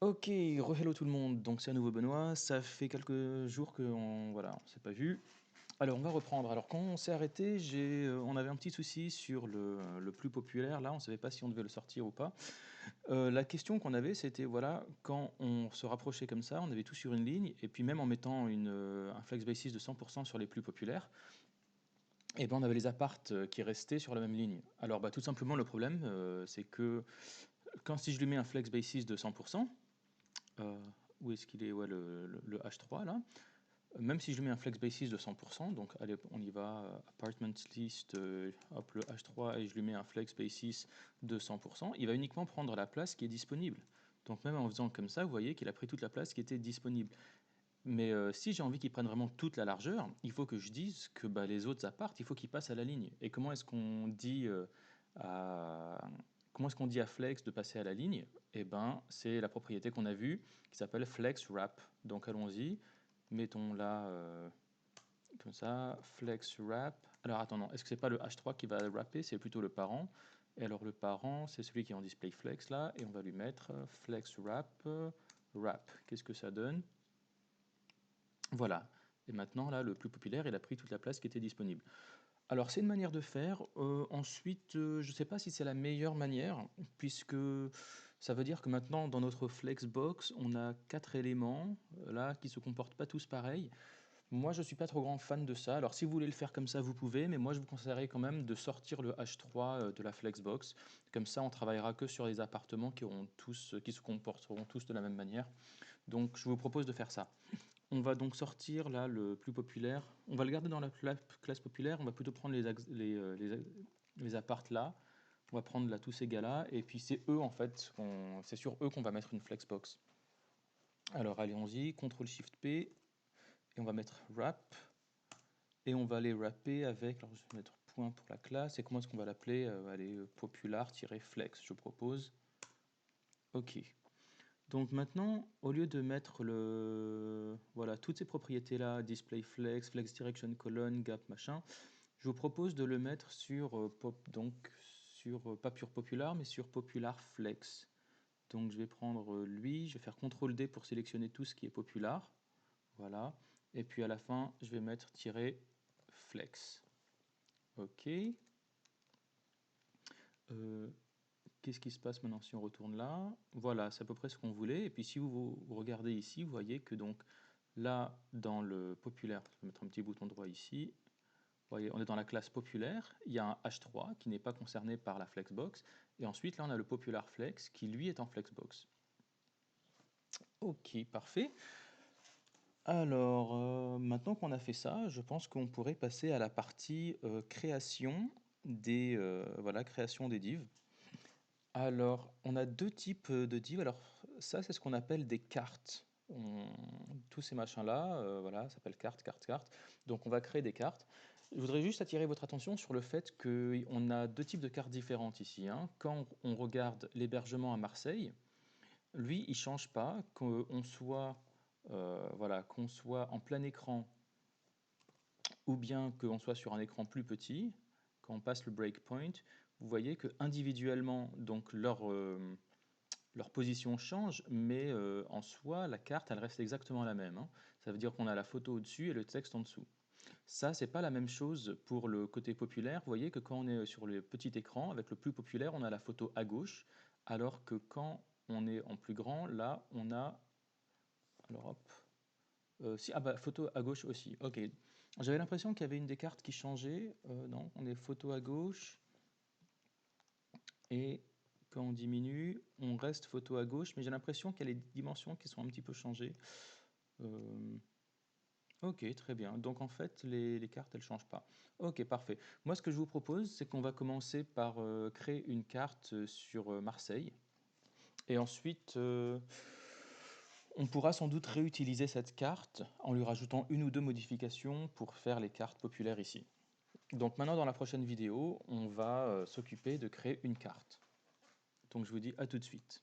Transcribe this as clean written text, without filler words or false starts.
Ok, hello tout le monde, donc c'est à nouveau Benoît, ça fait quelques jours qu'on voilà, on s'est pas vu. Alors on va reprendre, alors quand on s'est arrêté, on avait un petit souci sur le plus populaire, là on savait pas si on devait le sortir ou pas. La question qu'on avait c'était, voilà, quand on se rapprochait comme ça, on avait tout sur une ligne, et puis même en mettant un flex basis de 100% sur les plus populaires, et ben on avait les apparts qui restaient sur la même ligne. Alors bah tout simplement le problème c'est que si je lui mets un flex basis de 100%, euh, où est-ce qu'il est, ouais, le H3 là. Même si je mets un flex basis de 100%, donc allez, on y va, apartment list, hop, le H3, et je lui mets un flex basis de 100%, il va uniquement prendre la place qui est disponible. Donc même en faisant comme ça, vous voyez qu'il a pris toute la place qui était disponible. Mais si j'ai envie qu'il prenne vraiment toute la largeur, il faut que je dise que bah, les autres apparts, il faut qu'ils passent à la ligne. Et comment est-ce qu'on dit à... Comment est-ce qu'on dit à Flex de passer à la ligne? Eh ben, c'est la propriété qu'on a vue qui s'appelle Flex Wrap. Donc allons-y, mettons là comme ça, Flex Wrap. Alors attends, non, est-ce que c'est pas le H3 qui va wrapper? C'est plutôt le parent. Et alors le parent, c'est celui qui est en display flex là, et on va lui mettre Flex Wrap Wrap. Qu'est-ce que ça donne? Voilà. Et maintenant, là, le plus populaire, il a pris toute la place qui était disponible. Alors, c'est une manière de faire. Ensuite, je ne sais pas si c'est la meilleure manière, puisque ça veut dire que maintenant, dans notre Flexbox, on a 4 éléments, là, qui se comportent pas tous pareil. Moi, je suis pas trop grand fan de ça. Alors, si vous voulez le faire comme ça, vous pouvez, mais moi, je vous conseillerais quand même de sortir le H3 de la Flexbox. Comme ça, on travaillera que sur les appartements qui se comporteront tous de la même manière. Donc, je vous propose de faire ça. On va donc sortir là le plus populaire. On va le garder dans la classe populaire. On va plutôt prendre les apparts là. On va prendre là tous ces gars-là. Et puis c'est eux en fait, c'est sur eux qu'on va mettre une flexbox. Alors allons-y, CTRL-SHIFT-P. Et on va mettre wrap. Et on va les wrapper avec, alors je vais mettre point pour la classe. Et comment est-ce qu'on va l'appeler? Allez, popular-flex, je propose. Ok. Donc maintenant, au lieu de mettre voilà, toutes ces propriétés-là, display flex, flex direction colon, gap, machin, je vous propose de le mettre sur, pas pure popular, mais sur popular flex. Donc je vais prendre lui, je vais faire CTRL D pour sélectionner tout ce qui est popular. Voilà. Et puis à la fin, je vais mettre tiret flex. OK. Euh, Qu'est-ce qui se passe maintenant si on retourne là? Voilà, c'est à peu près ce qu'on voulait. Et puis si vous regardez ici, vous voyez que donc là, dans le populaire, je vais mettre un petit bouton droit ici, vous voyez, on est dans la classe populaire, il y a un H3 qui n'est pas concerné par la Flexbox, et ensuite là on a le Popular Flex qui lui est en Flexbox. Ok, parfait. Alors, maintenant qu'on a fait ça, je pense qu'on pourrait passer à la partie création voilà, création des divs. Alors, on a deux types de divs. Alors, ça, c'est ce qu'on appelle des cartes. Tous ces machins-là, voilà, ça s'appelle carte, carte, carte. Donc, on va créer des cartes. Je voudrais juste attirer votre attention sur le fait qu'on a deux types de cartes différentes ici, hein. Quand on regarde l'hébergement à Marseille, lui, il ne change pas, voilà, qu'on soit en plein écran ou bien qu'on soit sur un écran plus petit. Quand on passe le breakpoint, vous voyez que individuellement, donc leur position change, mais en soi, la carte, elle reste exactement la même, hein. Ça veut dire qu'on a la photo au-dessus et le texte en dessous. Ça, c'est pas la même chose pour le côté populaire. Vous voyez que quand on est sur le petit écran, avec le plus populaire, on a la photo à gauche, alors que quand on est en plus grand, là, on a... Alors hop... si, ah bah, photo à gauche aussi, ok. J'avais l'impression qu'il y avait une des cartes qui changeait. Non, on est photo à gauche, et quand on diminue, on reste photo à gauche, mais j'ai l'impression qu'il y a les dimensions qui sont un petit peu changées. Euh, Ok, très bien. Donc en fait, les cartes, elles ne changent pas. Ok, parfait. Moi, ce que je vous propose, c'est qu'on va commencer par créer une carte sur Marseille. Et ensuite, on pourra sans doute réutiliser cette carte en lui rajoutant une ou deux modifications pour faire les cartes populaires ici. Donc maintenant, dans la prochaine vidéo, on va s'occuper de créer une carte. Donc je vous dis à tout de suite.